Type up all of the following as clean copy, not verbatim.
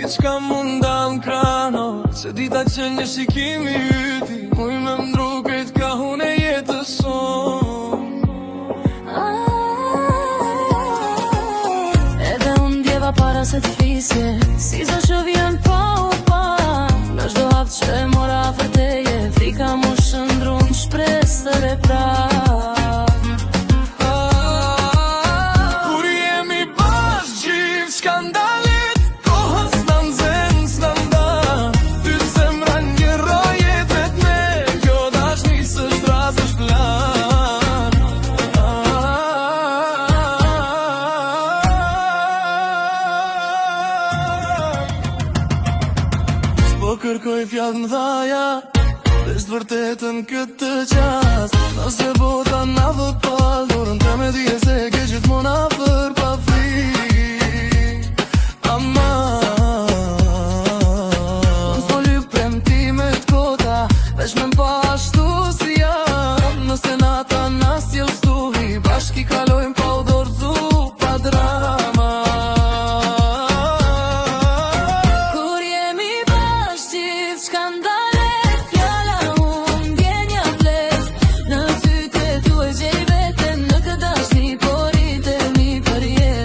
diçka mund dal krano, se dita që një shikimi yti muj me mdru krejt ka hune jetës son. Edhe unë djeva para se të fisje, si sa që vjen pa u pa. Në çdo hap që e mora afër teje, frika mu shëndru në shpresë të repra. Kur jemi bashkë gjithë skandalit, kohës në nxen s'na nda. Ty zemra një rojet vet me, kjo dashni s'është rast është plan. S'po kërkoj fjallë m'dhaja, veç të vërtetën këtë qast. Nëse bota na vë pal, dorën të me dhije se ke gjithmon afër pa fri. Ama unë s'po lyp premtimet kota, veç me m'pa ashtu si jam. Nëse nata na sjell stuhi, bashki kalojmë pa u dorëzu, pa drama. Kur jemi bashkë gjithë skandalet, fjalla unë ndjenja flet. Në sytë e tu e gjej veten, në këtë dashni po rritemi për jetë.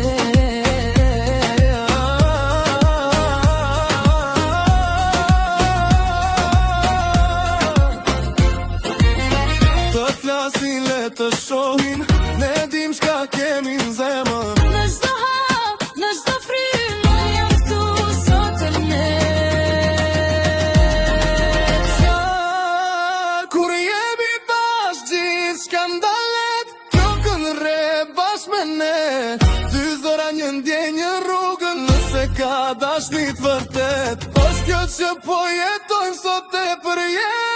Të flasin, le të shohin, ne dim shka kemi në zemër. Në çdo hap, në çdo frymë, unë jam këtu sot e Kur jemi bashkë gjithë skandalet, kjo këndre bashkë me ne. Dy zora një ndjenjë rrugën, nëse ka dashni të vërtet. Është kjo që po jetojmë sot e për jetë.